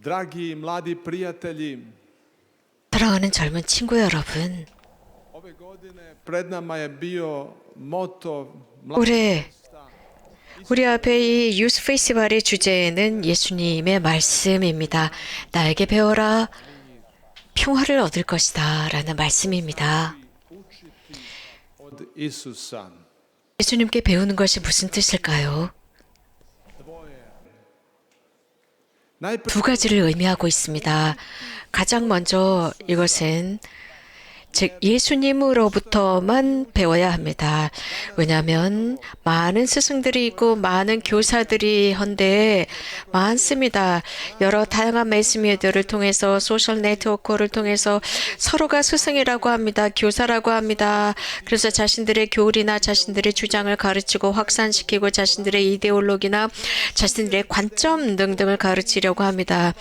Dragi mladi prijatelji, 사랑하는 젊은 친구 여러분, ove godine pred nama je bio moto 올해 우리 앞에 이 유스 페스티벌의 주제는 예수님의 말씀입니다. 나에게 배워라, 평화를 얻을 것이다 라는 말씀입니다. od Isusa. 예수님께 배우는 것이 무슨 뜻일까요? 두 가지를 의미하고 있습니다. 가장 먼저 이것은 즉 예수님으로부터만 배워야 합니다. 왜냐하면 많은 스승들이 있고 많은 교사들이 헌데 많습니다. 여러 다양한 매스미디어를 통해서 소셜 네트워크를 통해서 서로가 스승이라고 합니다. 교사라고 합니다. 그래서 자신들의 교리나 자신들의 주장을 가르치고 확산시키고 자신들의 이데올로기나 자신들의 관점 등등을 가르치려고 합니다.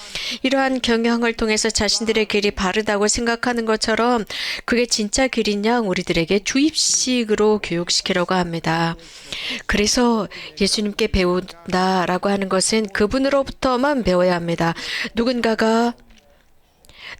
이러한 경향을 통해서 자신들의 길이 바르다고 생각하는 것처럼 그게 진짜 길인 양 우리들에게 주입식으로 교육시키려고 합니다. 그래서 예수님께 배운다라고 하는 것은 그분으로부터만 배워야 합니다. 누군가가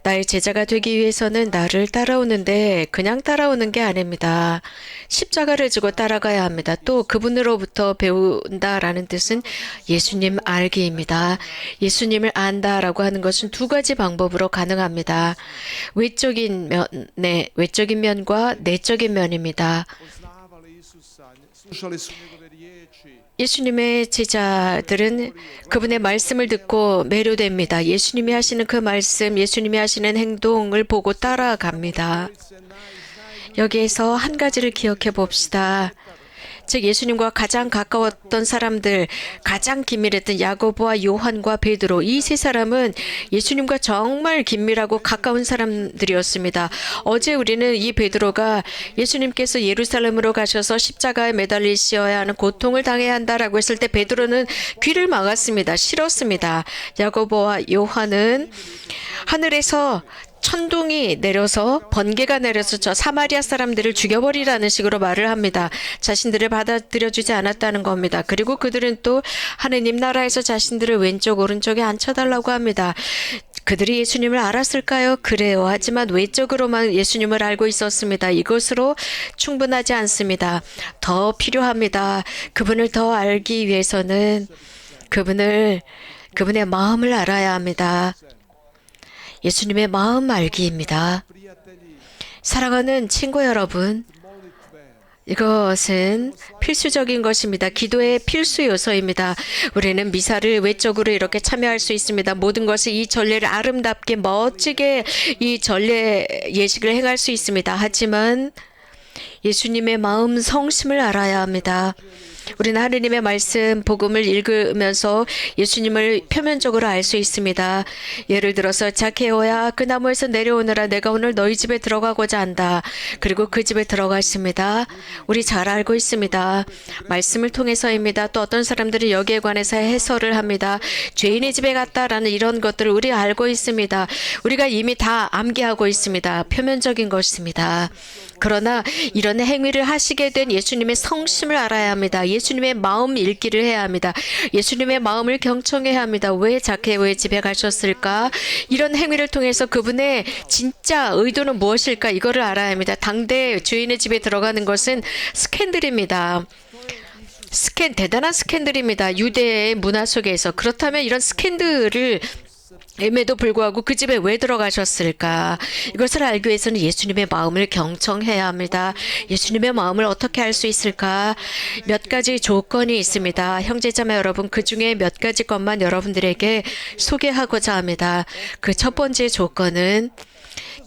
나의 제자가 되기 위해서는 나를 따라오는데 그냥 따라오는 게 아닙니다. 십자가를 지고 따라가야 합니다. 또 그분으로부터 배운다라는 뜻은 예수님 알기입니다. 예수님을 안다라고 하는 것은 두 가지 방법으로 가능합니다. 외적인 면과 내적인 면입니다. Poznavali Isusa, slušali su njegove riječi. 예수님의 제자들은 그분의 말씀을 듣고 매료됩니다. 예수님이 하시는 그 말씀, 예수님이 하시는 행동을 보고 따라갑니다. 여기에서 한 가지를 기억해 봅시다. 즉 예수님과 가장 가까웠던 사람들, 가장 긴밀했던 야고보와 요한과 베드로, 이 세 사람은 예수님과 정말 긴밀하고 가까운 사람들이었습니다. 어제 우리는 이 베드로가 예수님께서 예루살렘으로 가셔서 십자가에 매달리셔야 하는 고통을 당해야 한다라고 했을 때 베드로는 귀를 막았습니다. 싫었습니다. 야고보와 요한은 하늘에서 천둥이 내려서 번개가 내려서 저 사마리아 사람들을 죽여버리라는 식으로 말을 합니다. 자신들을 받아들여주지 않았다는 겁니다. 그리고 그들은 또 하느님 나라에서 자신들을 왼쪽 오른쪽에 앉혀달라고 합니다. 그들이 예수님을 알았을까요? 그래요. 하지만 외적으로만 예수님을 알고 있었습니다. 이것으로 충분하지 않습니다. 더 필요합니다. 그분을 더 알기 위해서는 그분의 마음을 알아야 합니다. 예수님의 마음 알기입니다. 사랑하는 친구 여러분, 이것은 필수적인 것입니다. 기도의 필수 요소입니다. 우리는 미사를 외적으로 이렇게 참여할 수 있습니다. 모든 것을 이 전례를 아름답게 멋지게 이 전례 예식을 행할 수 있습니다. 하지만 예수님의 마음 성심을 알아야 합니다. 우리는 하느님의 말씀, 복음을 읽으면서 예수님을 표면적으로 알 수 있습니다. 예를 들어서 자케오야 그 나무에서 내려오느라 내가 오늘 너희 집에 들어가고자 한다. 그리고 그 집에 들어갔습니다. 우리 잘 알고 있습니다. 말씀을 통해서입니다. 또 어떤 사람들은 여기에 관해서 해설을 합니다. 죄인의 집에 갔다라는 이런 것들을 우리 알고 있습니다. 우리가 이미 다 암기하고 있습니다. 표면적인 것입니다. 그러나 이런 행위를 하시게 된 예수님의 성심을 알아야 합니다. 예수님의 마음 읽기를 해야 합니다. 예수님의 마음을 경청해야 합니다. 왜 자케오의 집에 가셨을까? 이런 행위를 통해서 그분의 진짜 의도는 무엇일까? 이거를 알아야 합니다. 당대 주인의 집에 들어가는 것은 스캔들입니다. 대단한 스캔들입니다. 유대의 문화 속에서. 그렇다면 이런 스캔들을 임에도 불구하고 그 집에 왜 들어가셨을까? 이것을 알기 위해서는 예수님의 마음을 경청해야 합니다. 예수님의 마음을 어떻게 알 수 있을까? 몇 가지 조건이 있습니다. 형제자매 여러분, 그 중에 몇 가지 것만 여러분들에게 소개하고자 합니다. 그 첫 번째 조건은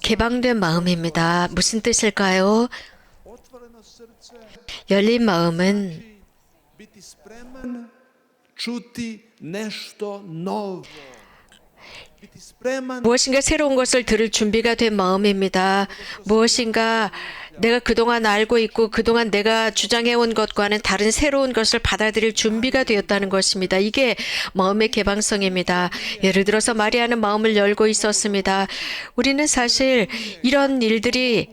개방된 마음입니다. 무슨 뜻일까요? 열린 마음은 Biti spreman čuti nešto novo. Biti spreman 무엇인가 새로운 것을 들을 준비가 된 마음입니다. 무엇인가 내가 그동안 알고 있고 그동안 내가 주장해온 것과는 다른 새로운 것을 받아들일 준비가 되었다는 것입니다. 이게 마음의 개방성입니다. 예를 들어서 마리아는 마음을 열고 있었습니다. 우리는 사실 이런 일들이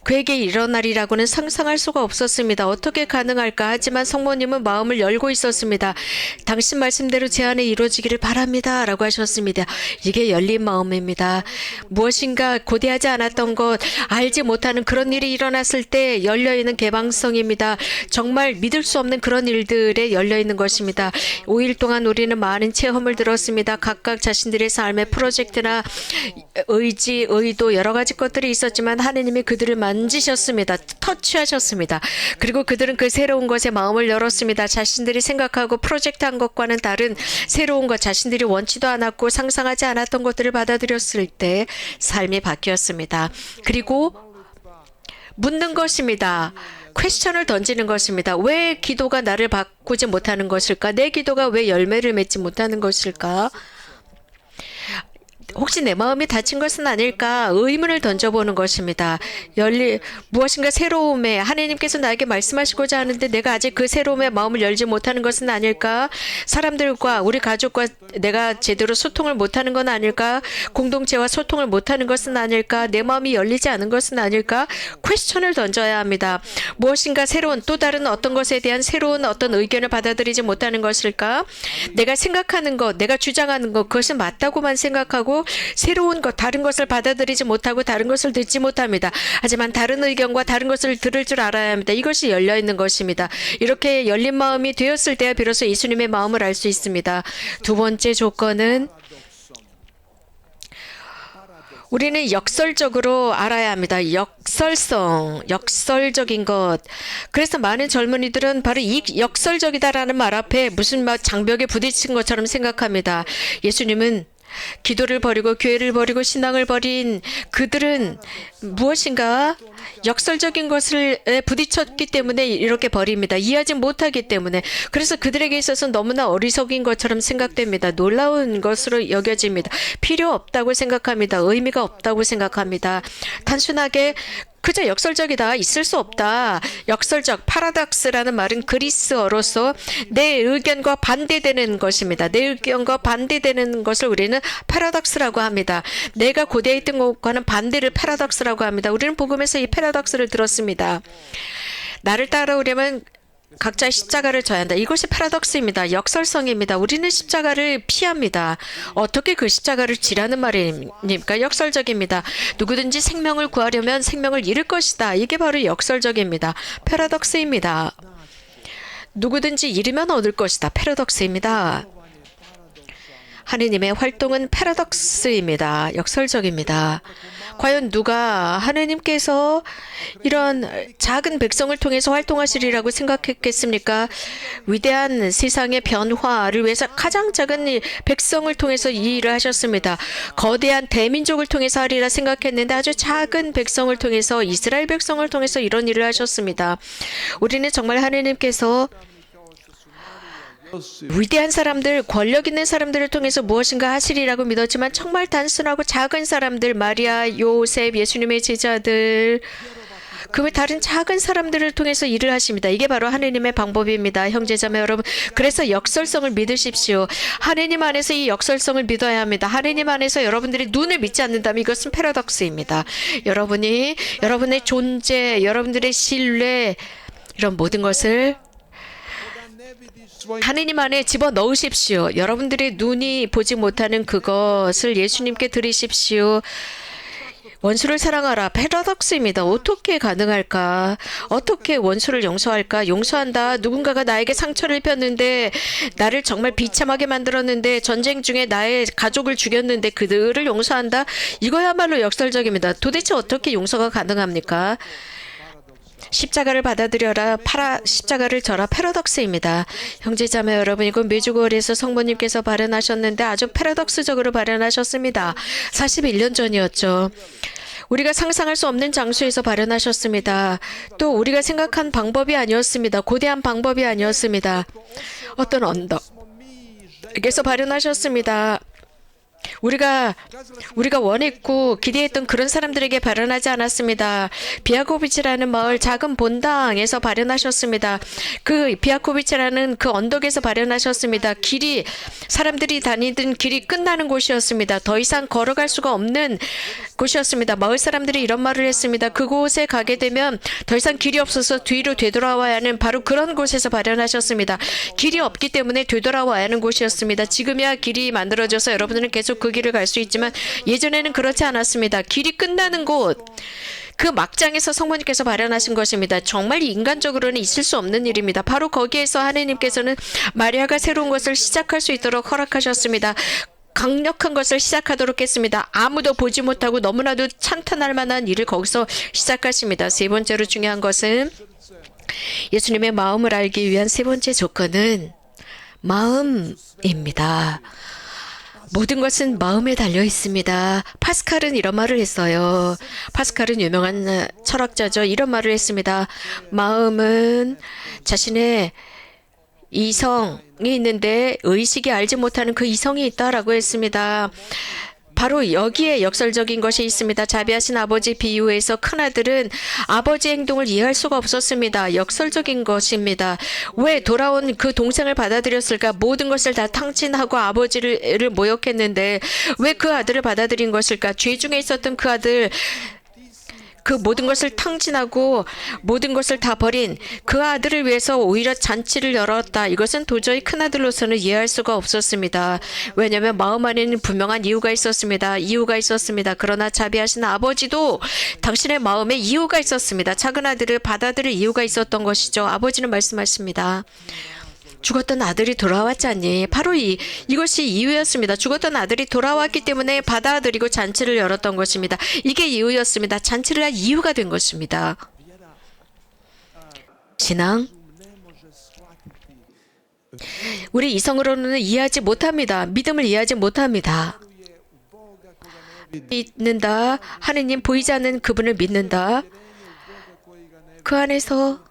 그에게 일어나리라고는 상상할 수가 없었습니다. 어떻게 가능할까? 하지만 성모님은 마음을 열고 있었습니다. 당신 말씀대로 제 안에 이루어지기를 바랍니다. 라고 하셨습니다. 이게 열린 마음입니다. 무엇인가 고대하지 않았던 것, 알지 못하는 그런 일이 일어났을 때 열려있는 개방성입니다. 정말 믿을 수 없는 그런 일들에 열려있는 것입니다. 5일 동안 우리는 많은 체험을 들었습니다. 각각 자신들의 삶의 프로젝트나 의지, 의도 여러 가지 것들이 있었지만 하느님이 그들을 만지셨습니다. 터치하셨습니다. 그리고 그들은 그 새로운 것에 마음을 열었습니다. 자신들이 생각하고 프로젝트한 것과는 다른 새로운 것, 자신들이 원치도 않았고 상상하지 않았던 것들을 받아들였을 때 삶이 바뀌었습니다. 그리고 묻는 것입니다. 퀘스천을 던지는 것입니다. 왜 기도가 나를 바꾸지 못하는 것일까? 내 기도가 왜 열매를 맺지 못하는 것일까? 혹시 내 마음이 다친 것은 아닐까? 의문을 던져보는 것입니다. 무엇인가 새로움에 하나님께서 나에게 말씀하시고자 하는데 내가 아직 그 새로움에 마음을 열지 못하는 것은 아닐까? 사람들과 우리 가족과 내가 제대로 소통을 못하는 건 아닐까? 공동체와 소통을 못하는 것은 아닐까? 내 마음이 열리지 않은 것은 아닐까? 퀘스천을 던져야 합니다. 무엇인가 새로운 또 다른 어떤 것에 대한 새로운 어떤 의견을 받아들이지 못하는 것일까? 내가 생각하는 것, 내가 주장하는 것, 그것은 맞다고만 생각하고 새로운 것, 다른 것을 받아들이지 못하고 다른 것을 듣지 못합니다. 하지만 다른 의견과 다른 것을 들을 줄 알아야 합니다. 이것이 열려있는 것입니다. 이렇게 열린 마음이 되었을 때야 비로소 예수님의 마음을 알 수 있습니다. 두 번째 조건은 우리는 역설적으로 알아야 합니다. 역설적인 것. 그래서 많은 젊은이들은 바로 이 역설적이다라는 말 앞에 무슨 장벽에 부딪힌 것처럼 생각합니다. 예수님은 기도를 버리고 교회를 버리고 신앙을 버린 그들은 무엇인가 역설적인 것을 부딪혔기 때문에 이렇게 버립니다. 이해하지 못하기 때문에. 그래서 그들에게 있어서 너무나 어리석인 것처럼 생각됩니다. 놀라운 것으로 여겨집니다. 필요 없다고 생각합니다. 의미가 없다고 생각합니다. 단순하게 그저 역설적이다. 있을 수 없다. 역설적, 파라닥스라는 말은 그리스어로서 내 의견과 반대되는 것입니다. 내 의견과 반대되는 것을 우리는 파라닥스라고 합니다. 내가 고대에 있던 것과는 반대를 파라닥스라고 합니다. 우리는 복음에서 이 파라닥스를 들었습니다. 나를 따라오려면 각자 십자가를 져야 한다. 이것이 파라독스입니다. 역설성입니다. 우리는 십자가를 피합니다. 어떻게 그 십자가를 지라는 말입니까? 역설적입니다. 누구든지 생명을 구하려면 생명을 잃을 것이다. 이게 바로 역설적입니다. 파라독스입니다. 누구든지 잃으면 얻을 것이다. 패러독스입니다. 하느님의 활동은 패러독스입니다. 역설적입니다. 과연 누가 하느님께서 이런 작은 백성을 통해서 활동하시리라고 생각했겠습니까? 위대한 세상의 변화를 위해서 가장 작은 백성을 통해서 이 일을 하셨습니다. 거대한 대민족을 통해서 하리라 생각했는데 아주 작은 백성을 통해서 이스라엘 백성을 통해서 이런 일을 하셨습니다. 우리는 정말 하느님께서 위대한 사람들, 권력 있는 사람들을 통해서 무엇인가 하시리라고 믿었지만 정말 단순하고 작은 사람들, 마리아, 요셉, 예수님의 제자들, 그 외 다른 작은 사람들을 통해서 일을 하십니다. 이게 바로 하느님의 방법입니다. 형제자매 여러분, 그래서 역설성을 믿으십시오. 하느님 안에서 이 역설성을 믿어야 합니다. 하느님 안에서 여러분들이 눈을 믿지 않는다면 이것은 패러독스입니다. 여러분의 존재, 여러분들의 신뢰, 이런 모든 것을 하느님 안에 집어넣으십시오. 여러분들의 눈이 보지 못하는 그것을 예수님께 드리십시오. 원수를 사랑하라. 패러독스입니다. 어떻게 가능할까? 어떻게 원수를 용서할까? 용서한다. 누군가가 나에게 상처를 입혔는데 나를 정말 비참하게 만들었는데 전쟁 중에 나의 가족을 죽였는데 그들을 용서한다. 이거야말로 역설적입니다. 도대체 어떻게 용서가 가능합니까? 십자가를 받아들여라. 십자가를 져라. 패러독스입니다. 형제자매 여러분, 이건 메주거리에서 성모님께서 발현하셨는데 아주 패러독스적으로 발현하셨습니다. 41년 전이었죠. 우리가 상상할 수 없는 장소에서 발현하셨습니다. 또 우리가 생각한 방법이 아니었습니다. 고대한 방법이 아니었습니다. 어떤 언덕에서 발현하셨습니다. 우리가 원했고 기대했던 그런 사람들에게 발현하지 않았습니다. 비아코비치라는 마을 작은 본당에서 발현하셨습니다. 그 비아코비치라는 그 언덕에서 발현하셨습니다. 사람들이 다니던 길이 끝나는 곳이었습니다. 더 이상 걸어갈 수가 없는 곳이었습니다. 마을 사람들이 이런 말을 했습니다. 그곳에 가게 되면 더 이상 길이 없어서 뒤로 되돌아와야 하는 바로 그런 곳에서 발현하셨습니다. 길이 없기 때문에 되돌아와야 하는 곳이었습니다. 지금이야 길이 만들어져서 여러분들은 계속 그 길을 갈 수 있지만 예전에는 그렇지 않았습니다. 길이 끝나는 곳, 그 막장에서 성모님께서 발현하신 것입니다. 정말 인간적으로는 있을 수 없는 일입니다. 바로 거기에서 하나님께서는 마리아가 새로운 것을 시작할 수 있도록 허락하셨습니다. 강력한 것을 시작하도록 했습니다. 아무도 보지 못하고 너무나도 찬탄할 만한 일을 거기서 시작하십니다. 세 번째로 중요한 것은 예수님의 마음을 알기 위한 세 번째 조건은 마음입니다. 모든 것은 마음에 달려 있습니다. 파스칼은 이런 말을 했어요. 파스칼은 유명한 철학자죠. 이런 말을 했습니다. 마음은 자신의 이성이 있는데 의식이 알지 못하는 그 이성이 있다라고 했습니다. 바로 여기에 역설적인 것이 있습니다. 자비하신 아버지 비유에서 큰아들은 아버지 행동을 이해할 수가 없었습니다. 역설적인 것입니다. 왜 돌아온 그 동생을 받아들였을까? 모든 것을 다 탕진하고 아버지를 모욕했는데 왜 그 아들을 받아들인 것일까? 죄 중에 있었던 그 아들, 그 모든 것을 탕진하고 모든 것을 다 버린 그 아들을 위해서 오히려 잔치를 열었다. 이것은 도저히 큰아들로서는 이해할 수가 없었습니다. 왜냐하면 마음 안에는 분명한 이유가 있었습니다. 이유가 있었습니다. 그러나 자비하신 아버지도 당신의 마음에 이유가 있었습니다. 작은 아들을 받아들일 이유가 있었던 것이죠. 아버지는 말씀하십니다. 죽었던 아들이 돌아왔지 않니? 바로 이것이 이유였습니다. 죽었던 아들이 돌아왔기 때문에 받아들이고 잔치를 열었던 것입니다. 이게 이유였습니다. 잔치를 할 이유가 된 것입니다. 신앙, 우리 이성으로는 이해하지 못합니다. 믿음을 이해하지 못합니다. 믿는다. 하느님 보이지 않는 그분을 믿는다. 그 안에서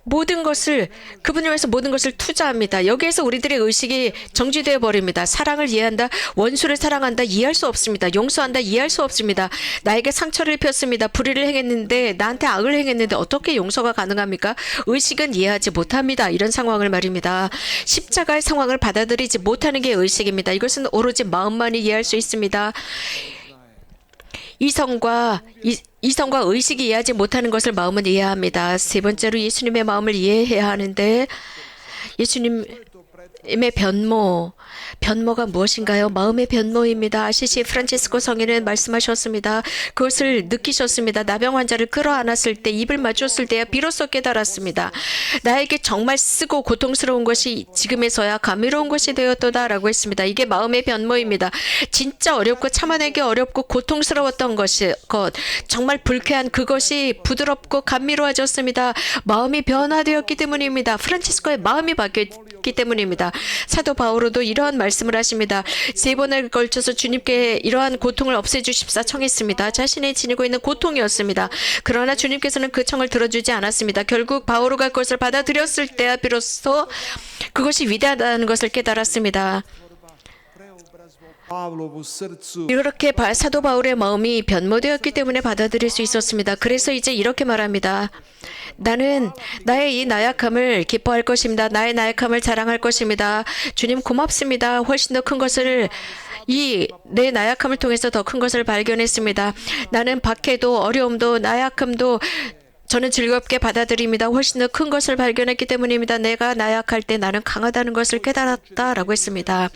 모든 것을 그분을 위해서 모든 것을 투자합니다. 여기에서 우리들의 의식이 정지되어 버립니다. 사랑을 이해한다, 원수를 사랑한다, 이해할 수 없습니다. 용서한다, 이해할 수 없습니다. 나에게 상처를 입혔습니다. 불의를 행했는데 나한테 악을 행했는데 어떻게 용서가 가능합니까? 의식은 이해하지 못합니다. 이런 상황을 말입니다. 십자가의 상황을 받아들이지 못하는 게 의식입니다. 이것은 오로지 마음만이 이해할 수 있습니다. 이성과 의식이 이해하지 못하는 것을 마음은 이해합니다. 세 번째로 예수님의 마음을 이해해야 하는데 예수님의 변모가 무엇인가요? 마음의 변모입니다. 아시시 프란치스코 성인은 말씀하셨습니다. 그것을 느끼셨습니다. 나병 환자를 끌어안았을 때, 입을 맞췄을 때야 비로소 깨달았습니다. 나에게 정말 쓰고 고통스러운 것이 지금에서야 감미로운 것이 되었도다라고 했습니다. 이게 마음의 변모입니다. 진짜 어렵고 참아내기 어렵고 고통스러웠던 정말 불쾌한 그것이 부드럽고 감미로워졌습니다. 마음이 변화되었기 때문입니다. 프란치스코의 마음이 바뀌었기 때문입니다. 사도 바오로도 이러한 말씀을 하십니다. 세 번에 걸쳐서 주님께 이러한 고통을 없애주십사 청했습니다. 자신이 지니고 있는 고통이었습니다. 그러나 주님께서는 그 청을 들어주지 않았습니다. 결국 바오로가 그것을 받아들였을 때야 비로소 그것이 위대하다는 것을 깨달았습니다. 이렇게 사도 바울의 마음이 변모되었기 때문에 받아들일 수 있었습니다. 그래서 이제 이렇게 말합니다. 나는 나의 이 나약함을 기뻐할 것입니다. 나의 나약함을 자랑할 것입니다. 주님 고맙습니다. 훨씬 더 큰 것을 내 나약함을 통해서 더 큰 것을 발견했습니다. 나는 박해도 어려움도 나약함도 저는 즐겁게 받아들입니다. 훨씬 더 큰 것을 발견했기 때문입니다. 내가 나약할 때 나는 강하다는 것을 깨달았다라고 했습니다.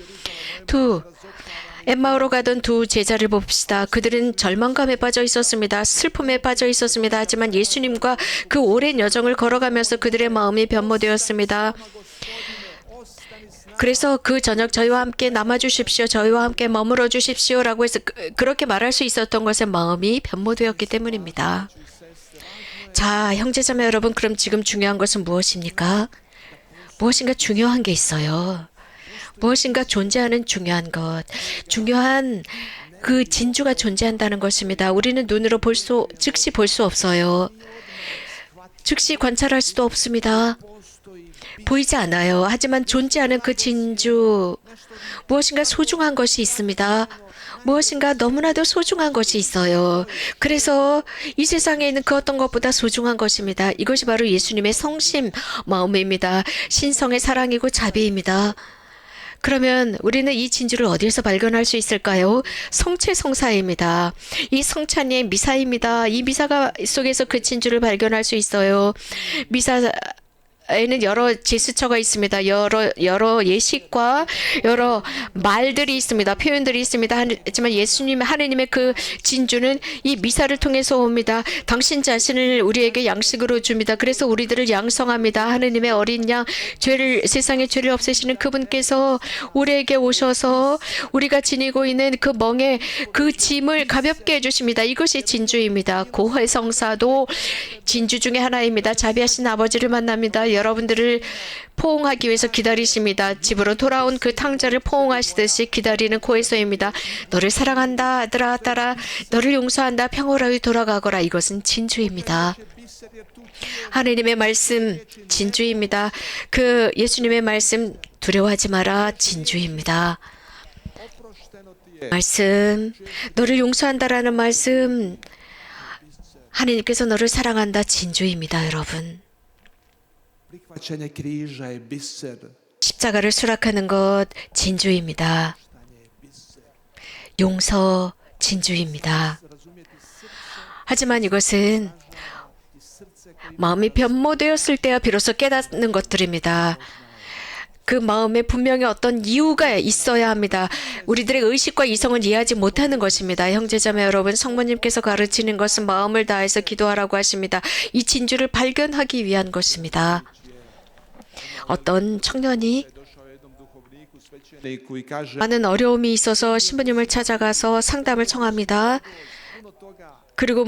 엠마오로 가던 두 제자를 봅시다. 그들은 절망감에 빠져 있었습니다. 슬픔에 빠져 있었습니다. 하지만 예수님과 그 오랜 여정을 걸어가면서 그들의 마음이 변모되었습니다. 그래서 그 저녁 저희와 함께 남아주십시오. 저희와 함께 머물러 주십시오라고 해서 그렇게 말할 수 있었던 것은 마음이 변모되었기 때문입니다. 자, 형제자매 여러분, 그럼 지금 중요한 것은 무엇입니까? 무엇인가 중요한 게 있어요. 무엇인가 존재하는 중요한 것, 중요한 그 진주가 존재한다는 것입니다. 우리는 눈으로 즉시 볼 수 없어요. 즉시 관찰할 수도 없습니다. 보이지 않아요. 하지만 존재하는 그 진주, 무엇인가 소중한 것이 있습니다. 무엇인가 너무나도 소중한 것이 있어요. 그래서 이 세상에 있는 그 어떤 것보다 소중한 것입니다. 이것이 바로 예수님의 성심 마음입니다. 신성의 사랑이고 자비입니다. 그러면 우리는 이 진주를 어디에서 발견할 수 있을까요? 성체 성사입니다. 이 성찬의 미사입니다. 이 미사가 속에서 그 진주를 발견할 수 있어요. 미사 에는 여러 제스처가 있습니다. 여러 예식과 여러 말들이 있습니다. 표현들이 있습니다. 하지만 하느님의 그 진주는 이 미사를 통해서 옵니다. 당신 자신을 우리에게 양식으로 줍니다. 그래서 우리들을 양성합니다. 하느님의 어린 양, 세상의 죄를 없애시는 그분께서 우리에게 오셔서 우리가 지니고 있는 그 멍에 그 짐을 가볍게 해주십니다. 이것이 진주입니다. 고해성사도 진주 중에 하나입니다. 자비하신 아버지를 만납니다. 여러분들을 포옹하기 위해서 기다리십니다. 집으로 돌아온 그 탕자를 포옹하시듯이 기다리는 고해소입니다. 너를 사랑한다 아들아 딸아, 너를 용서한다 평화로이 돌아가거라. 이것은 진주입니다. 하느님의 말씀 진주입니다. 그 예수님의 말씀 두려워하지 마라 진주입니다. 말씀, 너를 용서한다라는 말씀, 하느님께서 너를 사랑한다 진주입니다. 여러분, Prihvaćanje križa je biser. 십자가를 수락하는 것 진주입니다. 용서 진주입니다. 하지만 이것은 마음이 변모되었을 때야 비로소 깨닫는 것들입니다. 그 마음에 분명히 어떤 이유가 있어야 합니다. 우리들의 의식과 이성은 이해하지 못하는 것입니다. 형제자매 여러분, 성모님께서 가르치는 것은 마음을 다해서 기도하라고 하십니다. 이 진주를 발견하기 위한 것입니다. 어떤 청년이 I kaže, 많은 어려움이 있어서 신부님을 찾아가서 상담을 청합니다. 그리고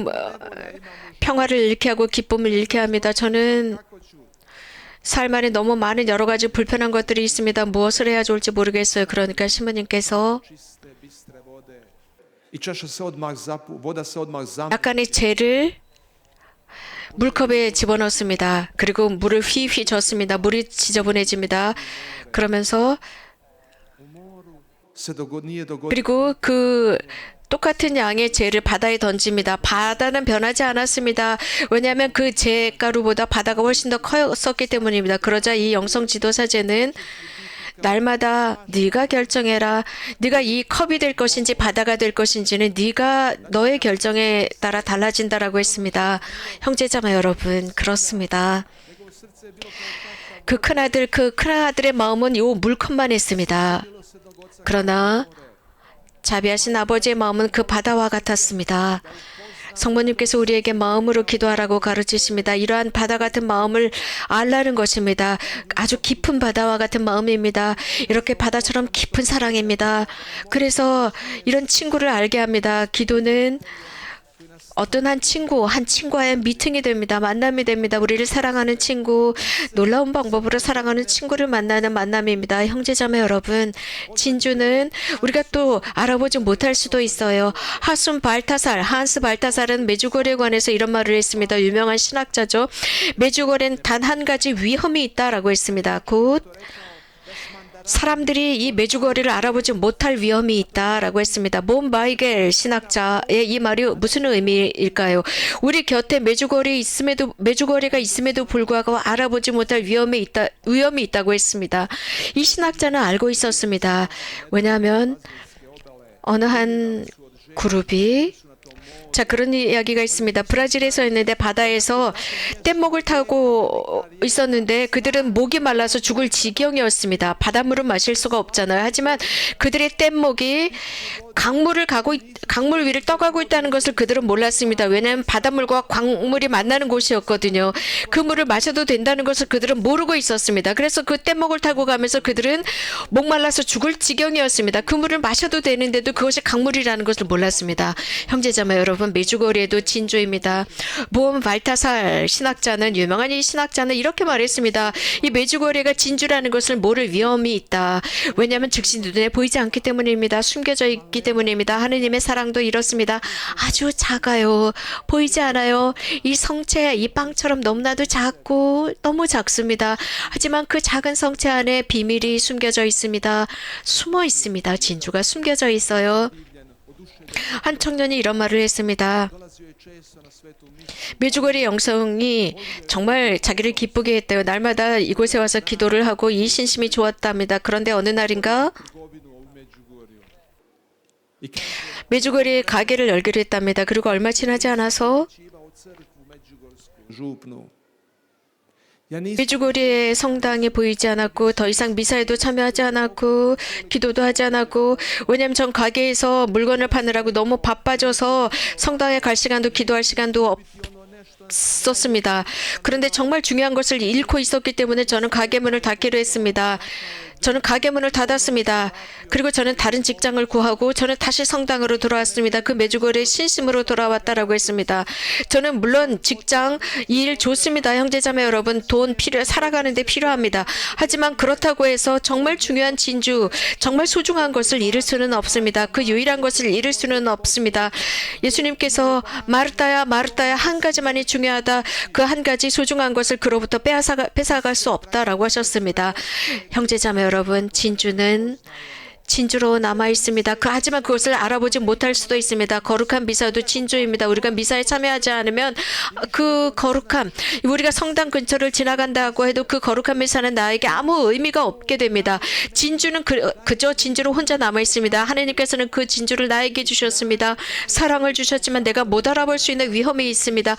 평화를 잃게 하고 기쁨을 잃게 합니다. 저는 삶 안에 너무 많은 여러 가지 불편한 것들이 있습니다. 무엇을 해야 좋을지 모르겠어요. 그러니까 신부님께서 čiste, bistre vode. I čaša se odmah voda se odmah zamkne. 약간의 재를 물컵에 집어넣습니다. 그리고 물을 휘휘 젓습니다. 물이 지저분해집니다. 그러면서 Nije dogodilo. 그리고 그 똑같은 양의 재를 바다에 던집니다. 바다는 변하지 않았습니다. 왜냐하면 그 재가루보다 바다가 훨씬 더 컸었기 때문입니다. 그러자 이 영성 지도사제는 날마다 네가 결정해라. 네가 이 컵이 될 것인지 바다가 될 것인지는 네가 너의 결정에 따라 달라진다라고 했습니다. 형제자매 여러분, 그렇습니다. 그 큰아들의 마음은 이 물컵만 했습니다. 그러나 자비하신 아버지의 마음은 그 바다와 같았습니다. 성모님께서 우리에게 마음으로 기도하라고 가르치십니다. 이러한 바다 같은 마음을 알라는 것입니다. 아주 깊은 바다와 같은 마음입니다. 이렇게 바다처럼 깊은 사랑입니다. 그래서 이런 친구를 알게 합니다. 기도는 어떤 한 친구와의 미팅이 됩니다. 만남이 됩니다. 우리를 사랑하는 친구, 놀라운 방법으로 사랑하는 친구를 만나는 만남입니다. 형제자매 여러분, 진주는 우리가 또 알아보지 못할 수도 있어요. 한스 발타살은 메주거리에 관해서 이런 말을 했습니다. 유명한 신학자죠. 메주거리엔 단 한 가지 위험이 있다라고 했습니다. 곧 사람들이 이 메주거리를 알아보지 못할 위험이 있다라고 했습니다. 몬바이겔 신학자의 이 말이 무슨 의미일까요? 우리 곁에 메주거리가 있음에도 불구하고 알아보지 못할 위험이 있다고 했습니다. 이 신학자는 알고 있었습니다. 왜냐하면 어느 한 그룹이 그런 이야기가 있습니다. 브라질에서였는데 바다에서 뗏목을 타고 있었는데 그들은 목이 말라서 죽을 지경이었습니다. 바닷물은 마실 수가 없잖아요. 하지만 그들의 뗏목이 강물 위를 떠가고 있다는 것을 그들은 몰랐습니다. 왜냐하면 바닷물과 광물이 만나는 곳이었거든요. 그 물을 마셔도 된다는 것을 그들은 모르고 있었습니다. 그래서 그 뗏목을 타고 가면서 그들은 목말라서 죽을 지경이었습니다. 그 물을 마셔도 되는데도 그것이 강물이라는 것을 몰랐습니다. 형제자매 여러분, 메주거리에도 진주입니다. 보험 발타살 유명한 이 신학자는 이렇게 말했습니다. 이 메주거리가 진주라는 것을 모를 위험이 있다. 왜냐하면 즉시 눈에 보이지 않기 때문입니다. 숨겨져 있기 때문입니다. 하느님의 사랑도 이렇습니다. 아주 작아요. 보이지 않아요. 이 성체, 이 빵처럼 너무나도 작고 너무 작습니다. 하지만 그 작은 성체 안에 비밀이 숨겨져 있습니다. 숨어 있습니다. 진주가 숨겨져 있어요. 한 청년이 이런 말을 했습니다. 메주거리 영성이 정말 자기를 기쁘게 했대요. 날마다 이곳에 와서 기도를 하고 이 신심이 좋았답니다. 그런데 어느 날인가 메주거리에 가게를 열기로 했답니다. 그리고 얼마 지나지 않아서 메주거리의 성당이 보이지 않았고 더 이상 미사에도 참여하지 않았고 기도도 하지 않았고, 왜냐하면 전 가게에서 물건을 파느라고 너무 바빠져서 성당에 갈 시간도 기도할 시간도 없었습니다. 그런데 정말 중요한 것을 잃고 있었기 때문에 저는 가게 문을 닫기로 했습니다. 저는 가게 문을 닫았습니다. 그리고 저는 다른 직장을 구하고 저는 다시 성당으로 돌아왔습니다. 그 메주거리에 신심으로 돌아왔다라고 했습니다. 저는 물론 직장, 일 좋습니다. 형제자매 여러분, 돈 살아가는 데 필요합니다. 하지만 그렇다고 해서 정말 중요한 진주, 정말 소중한 것을 잃을 수는 없습니다. 그 유일한 것을 잃을 수는 없습니다. 예수님께서 마르다야 마르다야, 한 가지만이 중요하다. 그 한 가지 소중한 것을 그로부터 뺏어갈 수 없다라고 하셨습니다. 형제자매 여러분, 진주는 진주로 남아 있습니다. 하지만 그것을 알아보지 못할 수도 있습니다. 거룩한 미사도 진주입니다. 우리가 미사에 참여하지 않으면 그 거룩함, 우리가 성당 근처를 지나간다고 해도 그 거룩한 미사는 나에게 아무 의미가 없게 됩니다. 진주는 그저 진주로 혼자 남아 있습니다. 하나님께서는 그 진주를 나에게 주셨습니다. 사랑을 주셨지만 내가 못 알아볼 수 있는 위험이 있습니다.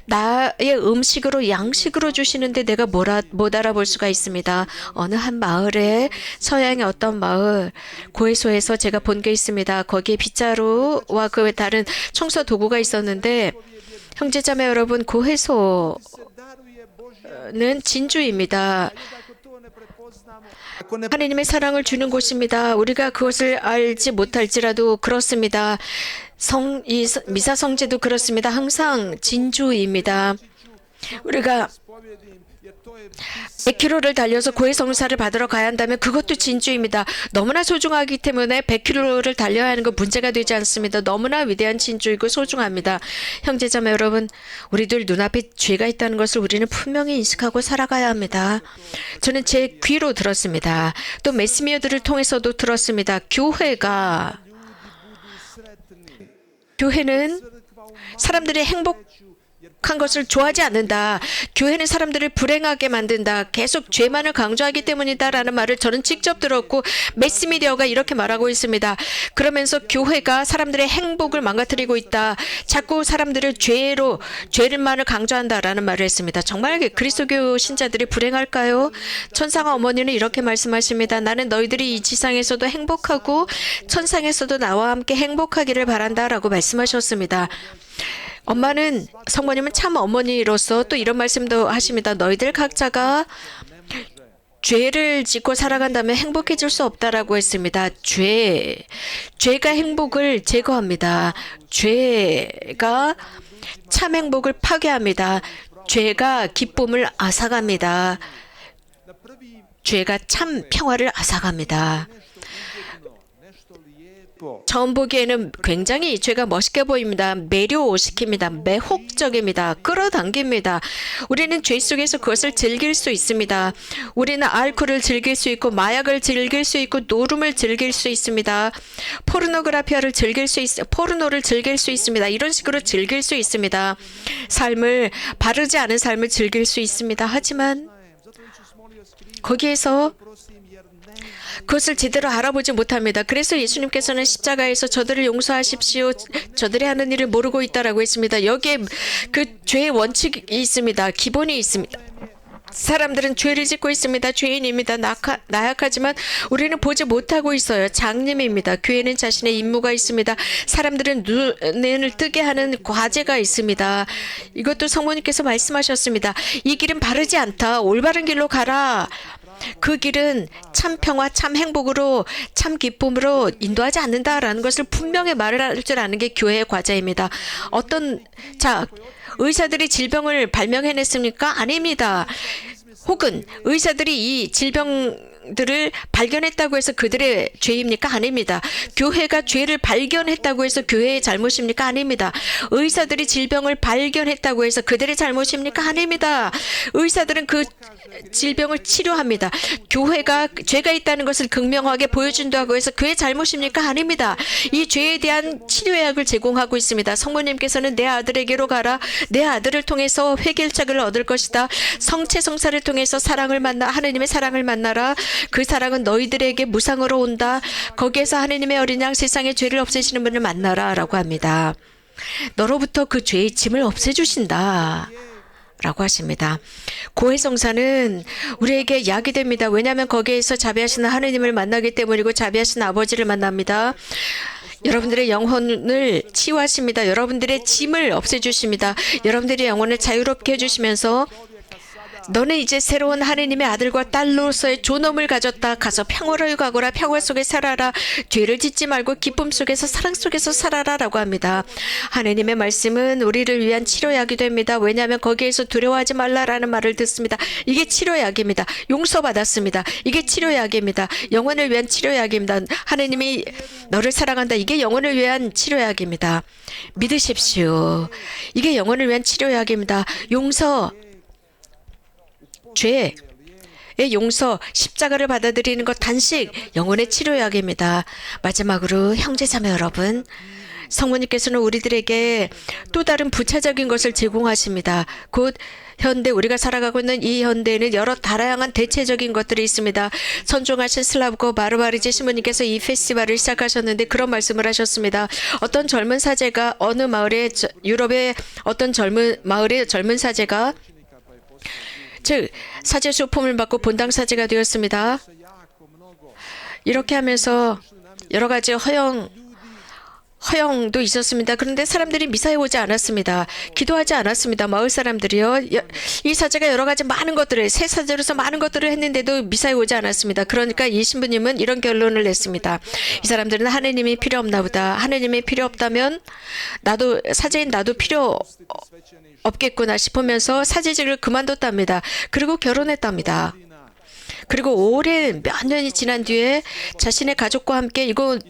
나의 음식으로 양식으로 주시는데 내가 못 알아볼 수가 있습니다. 어느 한 마을에, 서양의 어떤 마을 고해소에서 제가 본 게 있습니다. 거기에 빗자루와 그 다른 청소 도구가 있었는데, 형제자매 여러분, 고해소는 진주입니다. 하나님의 사랑을 주는 곳입니다. 우리가 그것을 알지 못할지라도 그렇습니다. 이 미사 성제도 그렇습니다. 항상 진주입니다. 우리가 100km를 달려서 고해성사를 받으러 가야 한다면 그것도 진주입니다. 너무나 소중하기 때문에 100km를 달려야 하는 건 문제가 되지 않습니다. 너무나 위대한 진주이고 소중합니다. 형제자매 여러분, 우리들 눈앞에 죄가 있다는 것을 우리는 분명히 인식하고 살아가야 합니다. 저는 제 귀로 들었습니다. 또 메시미어들을 통해서도 들었습니다. 교회는 사람들이 행복한 것을 좋아하지 않는다. 교회는 사람들을 불행하게 만든다. 계속 죄만을 강조하기 때문이다라는 말을 저는 직접 들었고, 매스미디어가 이렇게 말하고 있습니다. 그러면서 교회가 사람들의 행복을 망가뜨리고 있다. 자꾸 사람들을 죄를만을 강조한다라는 말을 했습니다. 정말 그리스도교 신자들이 불행할까요? 천사가 어머니는 이렇게 말씀하십니다. 나는 너희들이 이 지상에서도 행복하고 천상에서도 나와 함께 행복하기를 바란다라고 말씀하셨습니다. 엄마는, 성모님은 참 어머니로서 또 이런 말씀도 하십니다. 너희들 각자가 죄를 짓고 살아간다면 행복해질 수 없다라고 했습니다. 죄가 행복을 제거합니다. 죄가 참 행복을 파괴합니다. 죄가 기쁨을 앗아갑니다. 죄가 참 평화를 앗아갑니다. 처음 보기에는 굉장히 죄가 멋있게 보입니다. 매료시킵니다. 매혹적입니다. 끌어당깁니다. 우리는 죄 속에서 그것을 즐길 수 있습니다. 우리는 알코올을 즐길 수 있고, 마약을 즐길 수 있고, 노름을 즐길 수 있습니다. 포르노를 즐길 수 있습니다. 이런 식으로 즐길 수 있습니다. 바르지 않은 삶을 즐길 수 있습니다. 하지만 거기에서 그것을 제대로 알아보지 못합니다. 그래서 예수님께서는 십자가에서 저들을 용서하십시오. 저들이 하는 일을 모르고 있다라고 했습니다. 여기에 그 죄의 원칙이 있습니다. 기본이 있습니다. 사람들은 죄를 짓고 있습니다. 죄인입니다. 나약하지만 우리는 보지 못하고 있어요. 장님입니다. 교회는 자신의 임무가 있습니다. 사람들은 눈을 뜨게 하는 과제가 있습니다. 이것도 성모님께서 말씀하셨습니다. 이 길은 바르지 않다. 올바른 길로 가라. 그 길은 참 평화, 참 행복으로, 참 기쁨으로 인도하지 않는다라는 것을 분명히 말을 할 줄 아는 게 교회의 과제입니다. 의사들이 질병을 발명해냈습니까? 아닙니다. 혹은 의사들이 이 질병들을 발견했다고 해서 그들의 죄입니까? 아닙니다. 교회가 죄를 발견했다고 해서 교회의 잘못입니까? 아닙니다. 의사들이 질병을 발견했다고 해서 그들의 잘못입니까? 아닙니다. 의사들은 그 질병을 치료합니다. 교회가 죄가 있다는 것을 극명하게 보여준다고 해서 그의 잘못입니까? 아닙니다. 이 죄에 대한 치료약을 제공하고 있습니다. 성모님께서는 내 아들에게로 가라. 내 아들을 통해서 회개일작을 얻을 것이다. 성체성사를 통해서 사랑을 만나 하느님의 사랑을 만나라. 그 사랑은 너희들에게 무상으로 온다. 거기에서 하느님의 어린 양 세상의 죄를 없애시는 분을 만나라 라고 합니다. 너로부터 그 죄의 짐을 없애주신다 라고 하십니다. 고해성사는 우리에게 약이 됩니다. 왜냐하면 거기에서 자비하시는 하느님을 만나기 때문이고 자비하시는 아버지를 만납니다. 여러분들의 영혼을 치유하십니다. 여러분들의 짐을 없애주십니다. 여러분들의 영혼을 자유롭게 해주시면서 너는 이제 새로운 하느님의 아들과 딸로서의 존엄을 가졌다. 가서 평화를 가거라. 평화 속에 살아라. 죄를 짓지 말고 기쁨 속에서 사랑 속에서 살아라 라고 합니다. 하느님의 말씀은 우리를 위한 치료약이 됩니다. 왜냐하면 거기에서 두려워하지 말라라는 말을 듣습니다. 이게 치료약입니다. 용서받았습니다. 이게 치료약입니다. 영혼을 위한 치료약입니다. 하느님이 너를 사랑한다. 이게 영혼을 위한 치료약입니다. 믿으십시오. 이게 영혼을 위한 치료약입니다. 용서, 죄의 용서, 십자가를 받아들이는 것 단식, 영혼의 치료약입니다. 마지막으로 형제자매 여러분, 성모님께서는 우리들에게 또 다른 부차적인 것을 제공하십니다. 곧 현대 우리가 살아가고 있는 이 현대에는 여러 다양한 대체적인 것들이 있습니다. 선종하신 슬라브코 마르바리제 신부님께서 이 페스티벌을 시작하셨는데 그런 말씀을 하셨습니다. 어떤 젊은 사제가 어느 마을에 유럽의 어떤 마을의 젊은 사제가 즉 사제 수품을 받고 본당 사제가 되었습니다. 이렇게 하면서 여러 가지 허영도 있었습니다. 그런데 사람들이 미사에 오지 않았습니다. 기도하지 않았습니다. 마을 사람들이요. 이 사제가 여러 가지 많은 것들을 새 사제로서 많은 것들을 했는데도 미사에 오지 않았습니다. 그러니까 이 신부님은 이런 결론을 냈습니다. 이 사람들은 하느님이 필요 없나 보다. 하느님이 필요 없다면 나도 사제인 나도 필요 없겠구나 싶으면서 사제직을 그만뒀답니다. 그리고 결혼했답니다. 그리고 오래 몇 년이 지난 뒤에 자신의 가족과 함께 이곳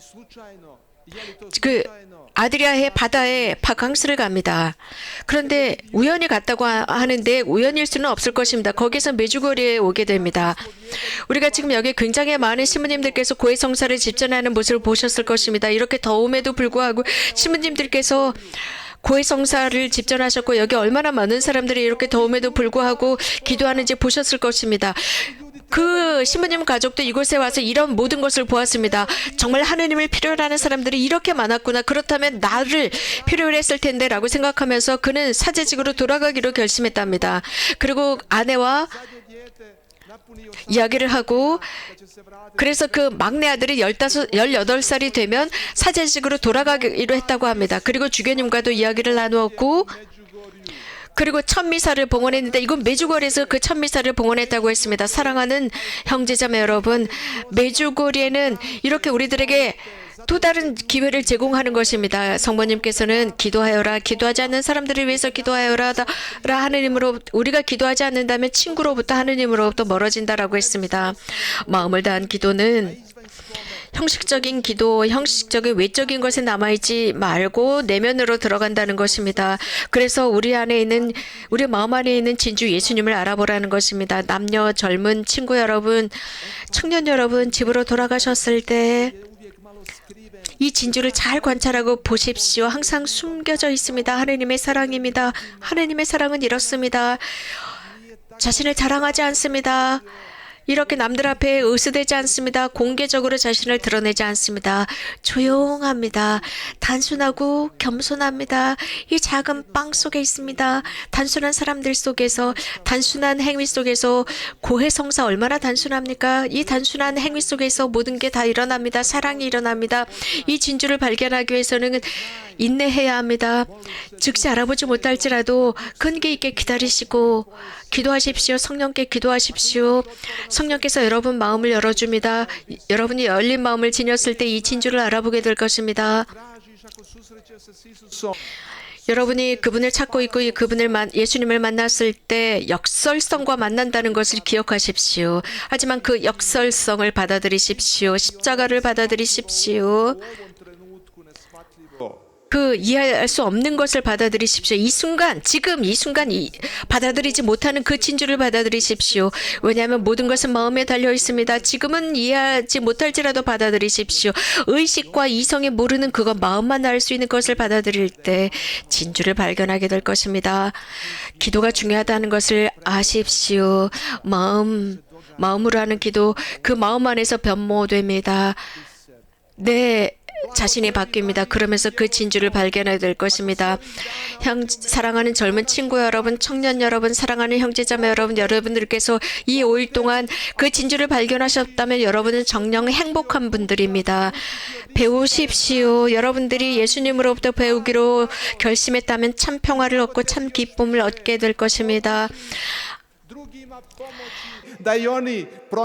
아드리아해 바다에 바캉스를 갑니다. 그런데 우연히 갔다고 하는데 우연일 수는 없을 것입니다. 거기서 메주거리에 오게 됩니다. 우리가 지금 여기 굉장히 많은 신부님들께서 고해성사를 집전하는 모습을 보셨을 것입니다. 이렇게 더움에도 불구하고 신부님들께서 고해성사를 집전하셨고 여기 얼마나 많은 사람들이 이렇게 더움에도 불구하고 기도하는지 보셨을 것입니다. 그 신부님 가족도 이곳에 와서 이런 모든 것을 보았습니다. 정말 하느님을 필요로 하는 사람들이 이렇게 많았구나. 그렇다면 나를 필요로 했을 텐데 라고 생각하면서 그는 사제직으로 돌아가기로 결심했답니다. 그리고 아내와 이야기를 하고 그래서 그 막내 아들이 18살이 되면 사제직으로 돌아가기로 했다고 합니다. 그리고 주교님과도 이야기를 나누었고 그리고 첫 미사를 봉헌했는데 이건 메주거리에서 그 첫 미사를 봉헌했다고 했습니다. 사랑하는 형제자매 여러분, 메주거리에는 이렇게 우리들에게 또 다른 기회를 제공하는 것입니다. 성모님께서는 기도하여라, 기도하지 않는 사람들을 위해서 기도하여라 하느님으로 우리가 기도하지 않는다면 친구로부터 하느님으로부터 멀어진다라고 했습니다. 마음을 다한 기도는 형식적인 기도, 형식적인 외적인 것에 남아있지 말고 내면으로 들어간다는 것입니다. 그래서 우리 마음 안에 있는 진주 예수님을 알아보라는 것입니다. 남녀, 젊은 친구 여러분, 청년 여러분, 집으로 돌아가셨을 때 이 진주를 잘 관찰하고 보십시오. 항상 숨겨져 있습니다. 하느님의 사랑입니다. 하느님의 사랑은 이렇습니다. 자신을 자랑하지 않습니다. 이렇게 남들 앞에 으스대지 않습니다. 공개적으로 자신을 드러내지 않습니다. 조용합니다. 단순하고 겸손합니다. 이 작은 빵 속에 있습니다. 단순한 사람들 속에서, 단순한 행위 속에서 고해성사 얼마나 단순합니까? 이 단순한 행위 속에서 모든 게 다 일어납니다. 사랑이 일어납니다. 이 진주를 발견하기 위해서는 인내해야 합니다. 즉시 알아보지 못할지라도 끈기 있게 기다리시고 기도하십시오. 성령께 기도하십시오. 성령께서 여러분 마음을 열어줍니다. 여러분이 열린 마음을 지녔을 때 이 진주를 알아보게 될 것입니다. 여러분이 그분을 찾고 있고 예수님을 만났을 때 역설성과 만난다는 것을 기억하십시오. 하지만 그 역설성을 받아들이십시오. 십자가를 받아들이십시오. 그 이해할 수 없는 것을 받아들이십시오. 이 순간, 지금 이 순간 받아들이지 못하는 그 진주를 받아들이십시오. 왜냐하면 모든 것은 마음에 달려 있습니다. 지금은 이해하지 못할지라도 받아들이십시오. 의식과 이성이 모르는 그거 마음만 알 수 있는 것을 받아들일 때 진주를 발견하게 될 것입니다. 기도가 중요하다는 것을 아십시오. 마음으로 하는 기도, 그 마음 안에서 변모됩니다. 내 자신이 바뀝니다. 그러면서 그 진주를 발견하게 될 것입니다. 사랑하는 젊은 친구 여러분, 청년 여러분, 사랑하는 형제자매 여러분, 여러분들께서 이 5일 동안 그 진주를 발견하셨다면 여러분은 정녕 행복한 분들입니다. 배우십시오. 여러분들이 예수님으로부터 배우기로 결심했다면 참 평화를 얻고 참 기쁨을 얻게 될 것입니다.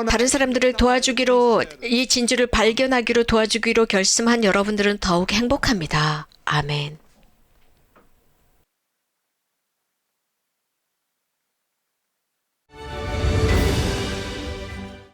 다른 사람들을 도와주기로, 이 진주를 발견하기로 도와주기로 결심한 여러분들은 더욱 행복합니다. 아멘.